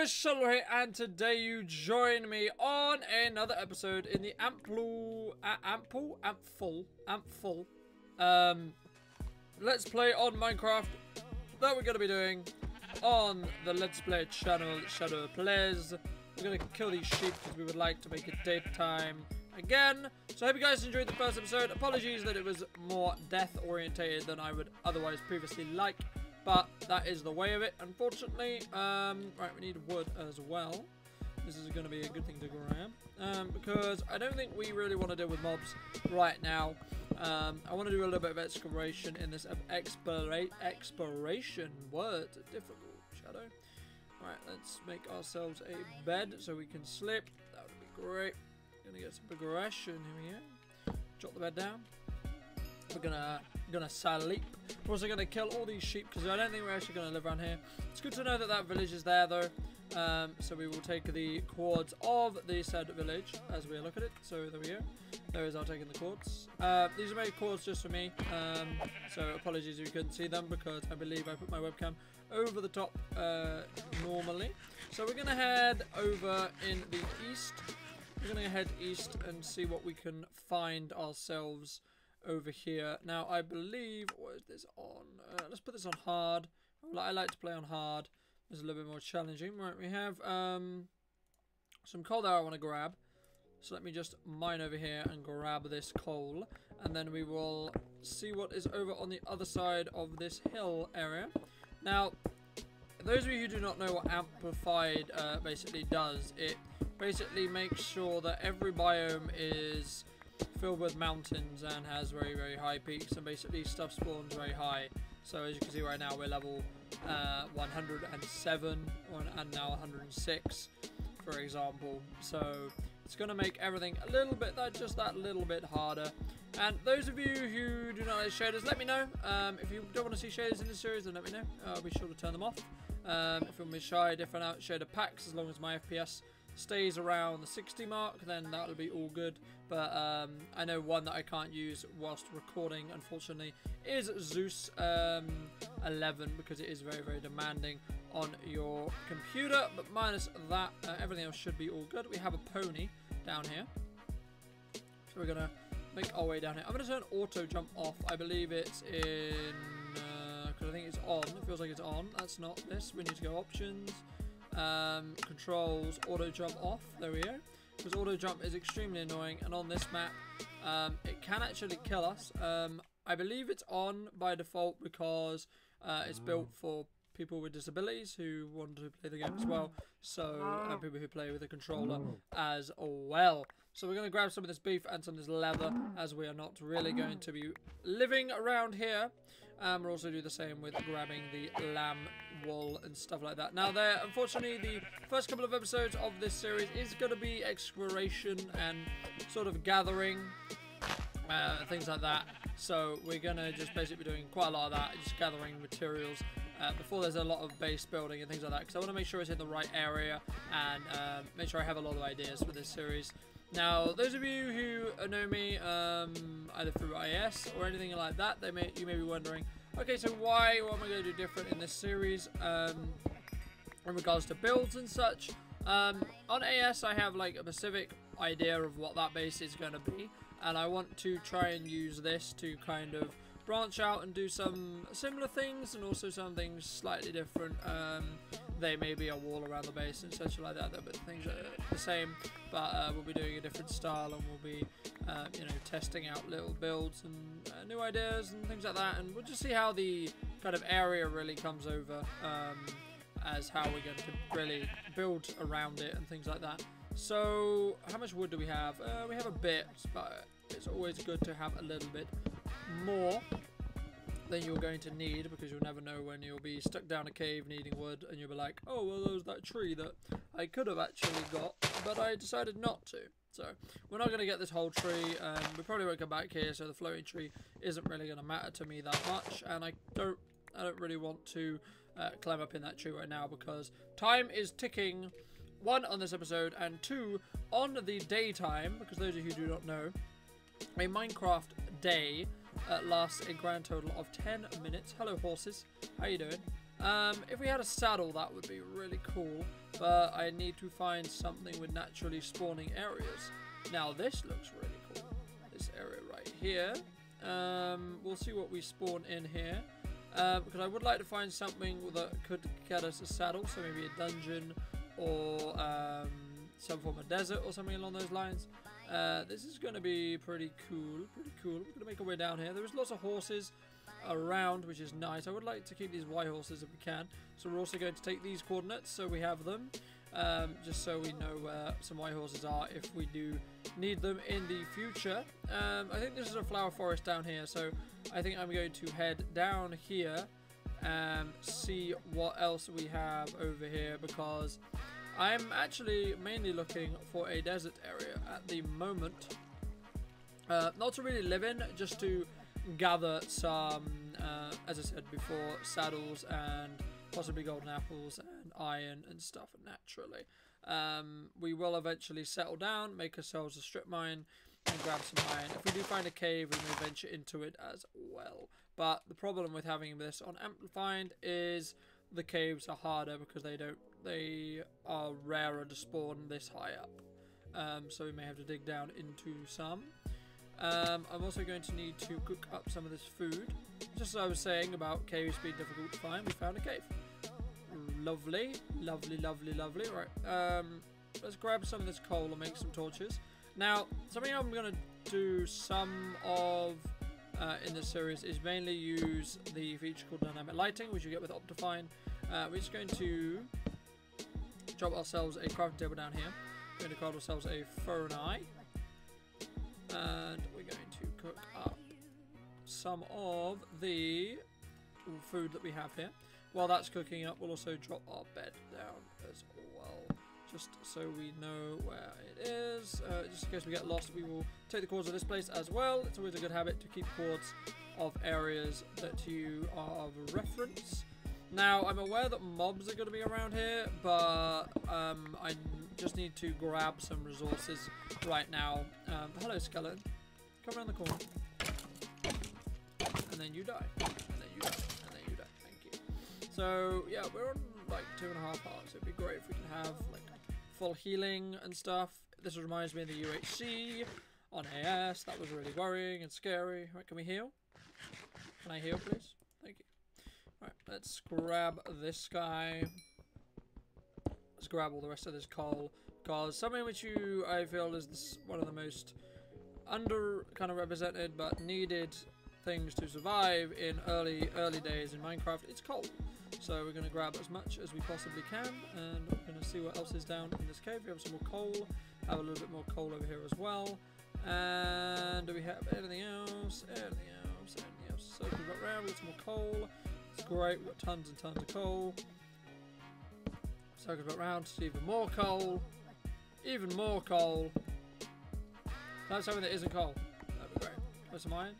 theshadowlord here, and today you join me on another episode in the Ample Let's Play on Minecraft that we're going to be doing on the Let's Play channel, Shadow Plays. We're going to kill these sheep because we would like to make it daytime again. So I hope you guys enjoyed the first episode. Apologies that it was more death orientated than I would otherwise previously like. But that is the way of it, unfortunately. Right, we need wood as well. This is going to be a good thing to grab. Because I don't think we really want to deal with mobs right now. I want to do a little bit of exploration in this exploration. Words are difficult, Shadow. Right, let's make ourselves a bed so we can sleep. That would be great. Gonna get some progression. Here we go. Drop the bed down. We're gonna sleep. We're also gonna kill all these sheep because I don't think we're actually gonna live around here. It's good to know that that village is there though. So we will take the coords of the said village as we look at it. So there we go. There is our taking the coords. These are made coords just for me. So apologies if you couldn't see them because I believe I put my webcam over the top normally. So we're gonna head over in the east. We're gonna head east and see what we can find ourselves over here. Now I believe, what is this on? Let's put this on hard. I like to play on hard. It's a little bit more challenging. Right, we have some coal there I want to grab. So let me just mine over here and grab this coal, and then we will see what is over on the other side of this hill area. Now, those of you who do not know what amplified basically does, it basically makes sure that every biome is filled with mountains and has very, very high peaks, and basically stuff spawns very high. So as you can see right now, we're level 107 and now 106, for example. So it's going to make everything a little bit, just that little bit harder. And those of you who do not like shaders, let me know. If you don't want to see shaders in this series, then let me know. I'll be sure to turn them off. If you want me to try different shader packs, as long as my FPS stays around the 60 mark, then that'll be all good. But I know one that I can't use whilst recording, unfortunately, is Zeus 11, because it is very, very demanding on your computer. But minus that, everything else should be all good. We have a pony down here, so we're gonna make our way down here. I'm gonna turn auto jump off. I believe it's in because I think it's on. It feels like it's on. That's not this. We need to go options, controls, auto jump off. There we go. Because auto jump is extremely annoying, and on this map it can actually kill us. I believe it's on by default because it's built for people with disabilities who want to play the game as well, so people who play with a controller as well. So we're going to grab some of this beef and some of this leather, as we are not really going to be living around here. We'll also do the same with grabbing the lamb wool and stuff like that. Now there, unfortunately, the first couple of episodes of this series is going to be exploration and sort of gathering, things like that. So we're going to just basically be doing quite a lot of that, just gathering materials before there's a lot of base building and things like that, because I want to make sure it's in the right area and make sure I have a lot of ideas for this series. Now, those of you who know me either through IS or anything like that, you may be wondering, okay, so what am I going to do different in this series in regards to builds and such? On AS, I have like a specific idea of what that base is going to be, and I want to try and use this to kind of branch out and do some similar things and also some things slightly different. They may be a wall around the base and such like that, but things are the same, but we'll be doing a different style, and we'll be you know, testing out little builds and new ideas and things like that, and we'll just see how the kind of area really comes over as how we're going to really build around it and things like that. So how much wood do we have? We have a bit, but it's always good to have a little bit more than you're going to need, because you'll never know when you'll be stuck down a cave needing wood and you'll be like, oh well, there's that tree that I could have actually got, but I decided not to. So we're not going to get this whole tree. We probably won't come back here, so the floating tree isn't really going to matter to me that much, and I don't really want to climb up in that tree right now, because time is ticking, 1 on this episode, and 2 on the daytime, because those of you who do not know, a Minecraft day lasts a grand total of 10 minutes. Hello horses, how you doing? If we had a saddle, that would be really cool, but I need to find something with naturally spawning areas. Now this looks really cool, this area right here. We'll see what we spawn in here, because I would like to find something that could get us a saddle, so maybe a dungeon or some form of desert or something along those lines. This is going to be pretty cool, We're going to make our way down here. There's lots of horses around, which is nice. I would like to keep these white horses if we can, so we're also going to take these coordinates so we have them, just so we know where some white horses are if we do need them in the future. I think this is a flower forest down here, so I think I'm going to head down here and see what else we have over here, because I'm actually mainly looking for a desert area at the moment, not to really live in, just to gather some, as I said before, saddles and possibly golden apples and iron and stuff naturally. We will eventually settle down, make ourselves a strip mine and grab some iron. If we do find a cave, we may venture into it as well. But the problem with having this on Amplified is the caves are harder because they are rarer to spawn this high up. So we may have to dig down into some. I'm also going to need to cook up some of this food. Just as I was saying about caves being difficult to find, we found a cave. Lovely, lovely, lovely, lovely. Right, let's grab some of this coal and make some torches. Now, something I'm going to do some of in this series is mainly use the feature called dynamic lighting, which you get with Optifine. We're just going to drop ourselves a crafting table down here. We're going to craft ourselves a furnace. And we're going to cook up some of the food that we have here. While that's cooking up, we'll also drop our bed down as well, just so we know where it is. Just in case we get lost, we will take the coordinates of this place as well. It's always a good habit to keep coordinates of areas that you are of reference. Now, I'm aware that mobs are going to be around here, but I just need to grab some resources right now. Hello, skeleton. Come around the corner. And then you die. And then you die. And then you die. Thank you. So, yeah, we're on like 2.5 hearts. It'd be great if we could have like full healing and stuff. This reminds me of the UHC on AS. That was really worrying and scary. Right, can we heal? Can I heal, please? Thank you. Right, let's grab this guy. Let's grab all the rest of this coal, because something which I feel is one of the most under kind of represented but needed things to survive in early days in Minecraft. It's coal. So we're going to grab as much as we possibly can, and we're going to see what else is down in this cave. We have some more coal. Have a little bit more coal over here as well. And do we have anything else? Anything else? Anything else? So we've got around. We've got some more coal. It's great. We've got tons and tons of coal. Circle back round to even more coal. Even more coal. That's something that isn't coal. That'd be great. Got some iron.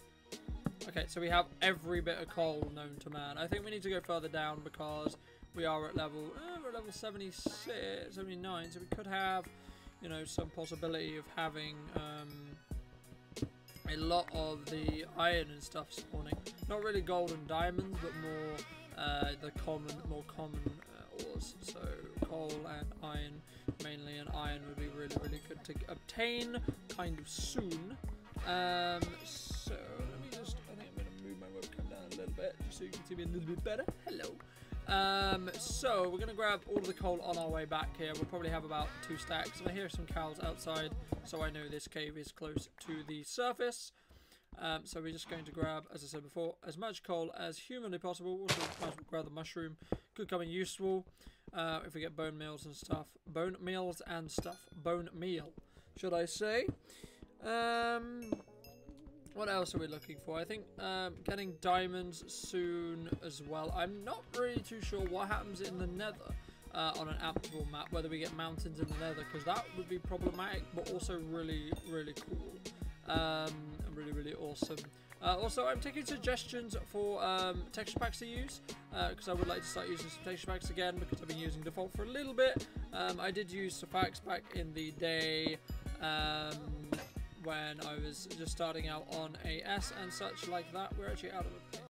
Okay, so we have every bit of coal known to man. I think we need to go further down because we are at level, we're at level 76, 79, so we could have, you know, some possibility of having a lot of the iron and stuff spawning. Not really gold and diamonds, but more the more common ores. So coal and iron mainly, and iron would be really, really good to obtain kind of soon. So let me just, I think I'm going to move my webcam down a little bit just so you can see me a little bit better. Hello. So we're going to grab all of the coal on our way back here. We'll probably have about 2 stacks. And I hear some cows outside, so I know this cave is close to the surface. So we're just going to grab, as I said before, as much coal as humanly possible. Also, might as well grab the mushroom. Could come in useful if we get bone meals and stuff. Bone meals and stuff. Bone meal, should I say. What else are we looking for? I think getting diamonds soon as well. I'm not really too sure what happens in the nether on an actual map, whether we get mountains in the nether, because that would be problematic, but also really, really cool. And really, really awesome. Also, I'm taking suggestions for texture packs to use, because I would like to start using some texture packs again, because I've been using default for a little bit. I did use Surfax back in the day, when I was just starting out on AS and such like that. We're actually out of a